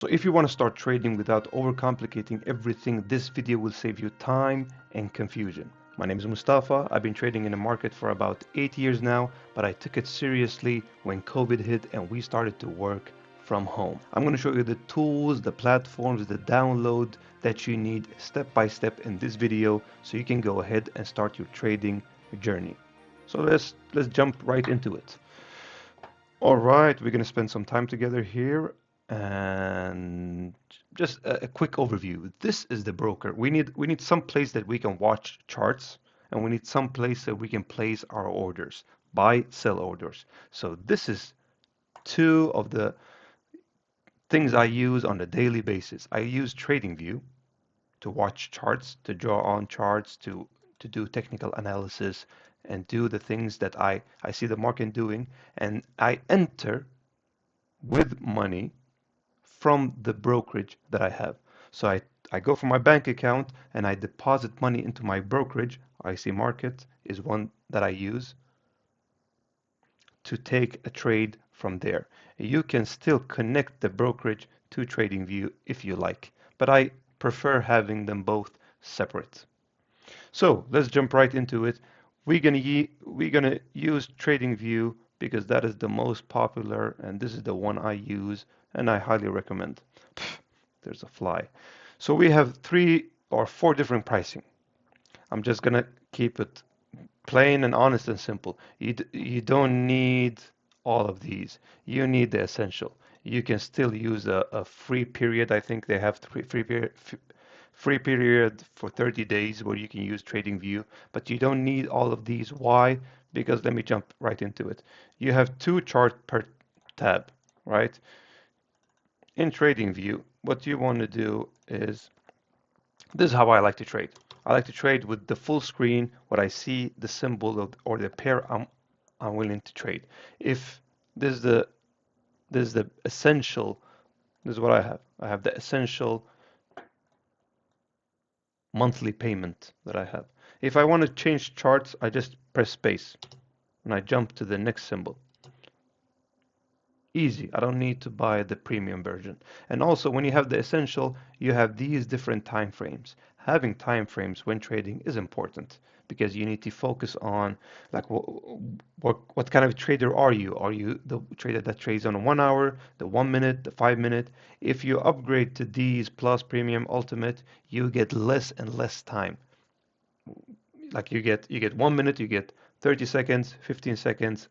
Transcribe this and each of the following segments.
So if you want to start trading without overcomplicating everything, this video will save you time and confusion. My name is Mustafa. I've been trading in the market for about 8 years now, but I took it seriously when COVID hit and we started to work from home. I'm going to show you the tools, the platforms, the download that you need step by step in this video so you can go ahead and start your trading journey. So let's jump right into it. All right, we're going to spend some time together here and just a quick overview. This is the broker. We need some place that we can watch charts and we need some place that we can place our orders, buy, sell orders. So this is two of the things I use on a daily basis. I use TradingView to watch charts, to draw on charts, to do technical analysis and do the things that I see the market doing, and I enter with money from the brokerage that I have. So I go from my bank account and I deposit money into my brokerage. IC Market is one that I use to take a trade from there. You can still connect the brokerage to TradingView if you like, but I prefer having them both separate. So let's jump right into it. We're gonna use TradingView because that is the most popular, and this is the one I use, and I highly recommend. There's a fly. So we have 3 or 4 different pricing. I'm just gonna keep it plain and honest and simple. You don't need all of these. You need the essential. You can still use a free period. I think they have free period for 30 days where you can use TradingView, but you don't need all of these. Why? Because let me jump right into it. You have 2 chart per tab, right? In TradingView, what you want to do is, this is how I like to trade. I like to trade with the full screen, what I see, the symbol of, or the pair I'm willing to trade. If this is the this is the essential, this is what I have. I have the essential monthly payment that I have. If I want to change charts, I just press space and I jump to the next symbol. Easy. I don't need to buy the premium version. And also, when you have the essential, you have these different time frames. Having time frames when trading is important because you need to focus on, like, what kind of trader are you? Are you the trader that trades on 1 hour, the 1 minute, the 5 minute? If you upgrade to these plus premium ultimate, you get less and less time. Like you get 1 minute, you get 30 seconds, 15 seconds,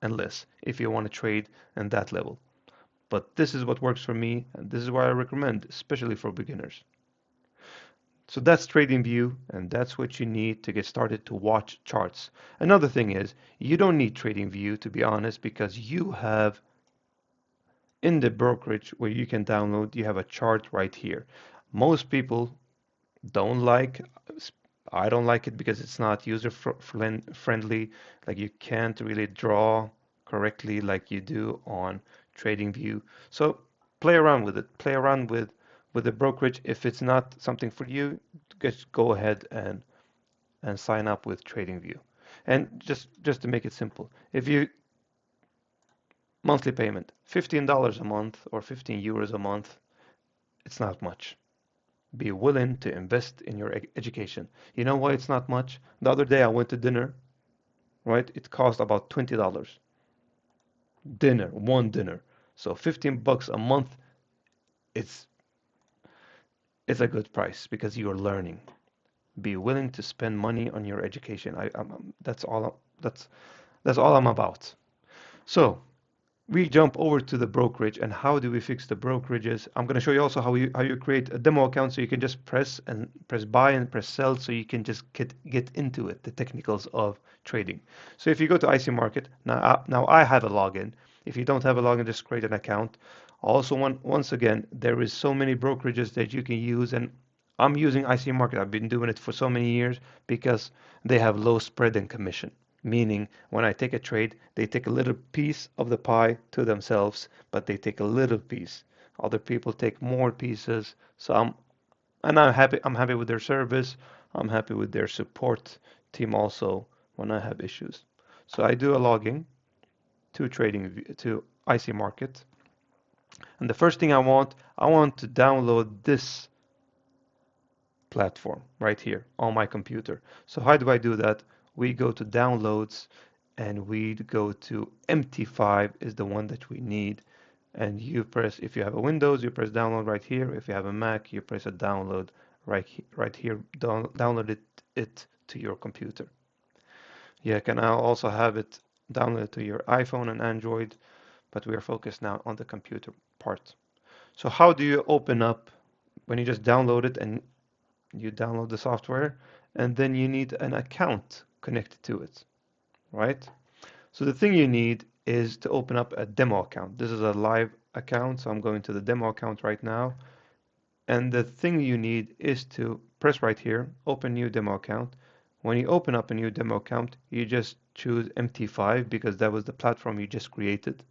and less if you want to trade in that level. But this is what works for me, and this is why I recommend, especially for beginners. So that's TradingView, and that's what you need to get started to watch charts. Another thing is, you don't need TradingView to be honest, because you have in the brokerage where you can download, you have a chart right here. Most people don't like, I don't like it because it's not user friendly. Like you can't really draw correctly like you do on TradingView. So play around with it. Play around with the brokerage. If it's not something for you, just go ahead and sign up with TradingView. And just to make it simple, if you monthly payment, $15 a month or 15 euros a month, it's not much. Be willing to invest in your education. You know why it's not much? The other day I went to dinner, right? It cost about $20. Dinner, one dinner. So 15 bucks a month, it's it's a good price because you're learning. Be willing to spend money on your education. That's all I'm about. So we jump over to the brokerage, and how do we fix the brokerages? I'm going to show you also how you create a demo account so you can just press buy and press sell so you can just get into it, the technicals of trading. So if you go to IC Market, now I have a login. If you don't have a login, just create an account. Also, once again, there is so many brokerages that you can use, and I'm using IC Market. I've been doing it for so many years because they have low spread and commission. Meaning, when I take a trade, they take a little piece of the pie to themselves, but they take a little piece. Other people take more pieces. So I'm happy. I'm happy with their service. I'm happy with their support team also when I have issues. So I do a logging to IC Market. And the first thing I want to download this platform right here on my computer. So how do I do that? We go to downloads and we go to MT5 is the one that we need. And you press, if you have a Windows, you press download right here. If you have a Mac, you press a download right here. Download it to your computer. You can now also have it downloaded to your iPhone and Android, but we are focused now on the computer part. So how do you open up when you just download it and you download the software and then you need an account connected to it, right? So the thing you need is to open up a demo account. This is a live account, so I'm going to the demo account right now. And the thing you need is to press right here, open new demo account. When you open up a new demo account, you just choose MT5 because that was the platform you just created.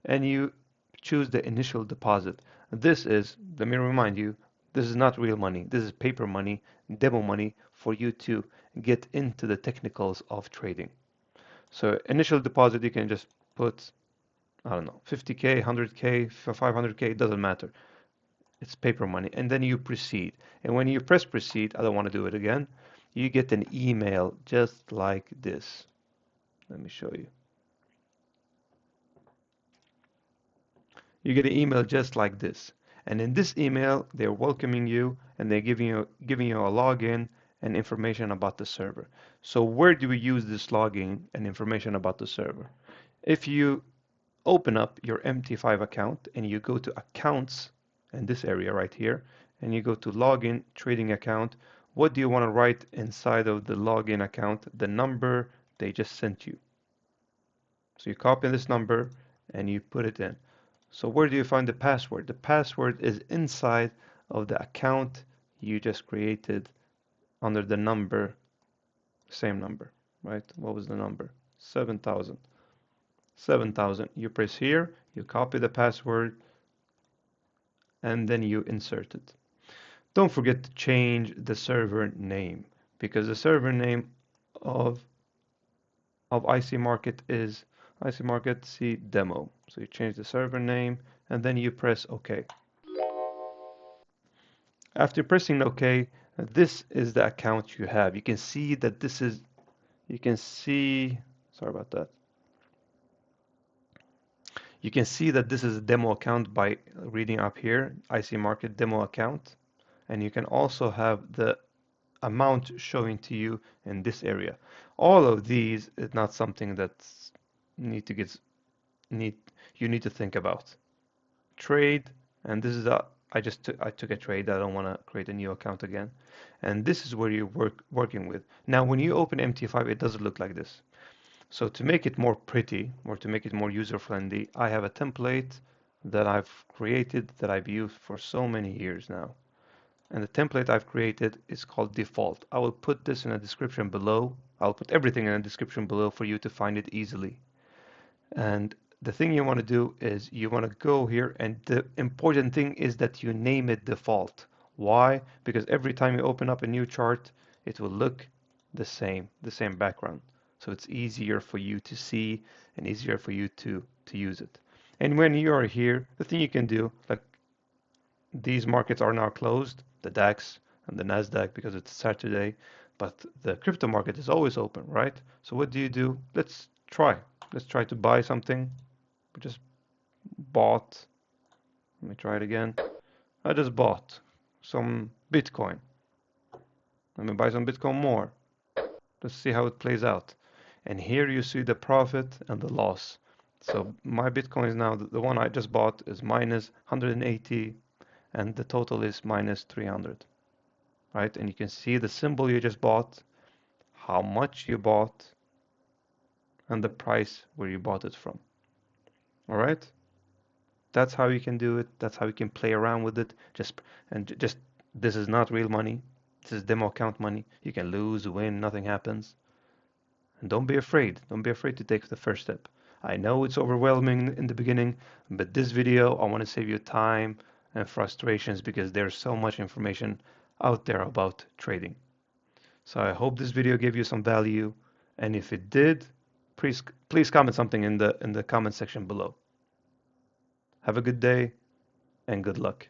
And you choose the initial deposit. This is, let me remind you, this is not real money. This is paper money, demo money for you to get into the technicals of trading. So initial deposit, you can just put, I don't know, 50K, 100K, 500K, it doesn't matter. It's paper money. And then you proceed. And when you press proceed, I don't want to do it again, you get an email just like this. Let me show you. You get an email just like this. And in this email, they're welcoming you and they're giving you a login and information about the server. So where do we use this login and information about the server? If you open up your MT5 account and you go to accounts in this area right here, and you go to login trading account, what do you want to write inside of the login account? The number they just sent you. So you copy this number and you put it in. So where do you find the password? The password is inside of the account you just created under the number, same number, right? What was the number? 7,000. 7,000. You press here, you copy the password, and then you insert it. Don't forget to change the server name because the server name of IC Market is IC Market C demo. So you change the server name and then you press OK. After pressing OK, this is the account you have. You can see that this is, you can see, sorry about that. You can see that this is a demo account by reading up here, IC Market demo account. And you can also have the amount showing to you in this area. All of these is not something that need to get need you need to think about. Trade, and this is a I took a trade. I don't want to create a new account again. And this is where you're working with. Now, when you open MT5, it doesn't look like this. So to make it more pretty or to make it more user-friendly, I have a template that I've created that I've used for so many years now. And the template I've created is called default. I will put this in a description below. I'll put everything in a description below for you to find it easily. And the thing you want to do is you want to go here, and the important thing is that you name it default. Why? Because every time you open up a new chart, it will look the same background. So it's easier for you to see and easier for you to use it. And when you are here, the thing you can do, like these markets are now closed, the DAX and the Nasdaq because it's Saturday, but the crypto market is always open, right? So what do? Let's try. Let's try to buy something. We just bought. Let me try it again. I just bought some Bitcoin. Let me buy some Bitcoin more. Let's see how it plays out. And here you see the profit and the loss. So my Bitcoin is now, the one I just bought is minus 180 and the total is minus 300, right? And you can see the symbol you just bought, how much you bought, and the price where you bought it from. All right? That's how you can do it. That's how you can play around with it. Just this is not real money. This is demo account money. You can lose, win, nothing happens. And don't be afraid. Don't be afraid to take the first step. I know it's overwhelming in the beginning, but this video, I want to save you time and frustrations because there's so much information out there about trading. So I hope this video gave you some value, and if it did, please comment something in the comment section below. Have a good day. and good luck.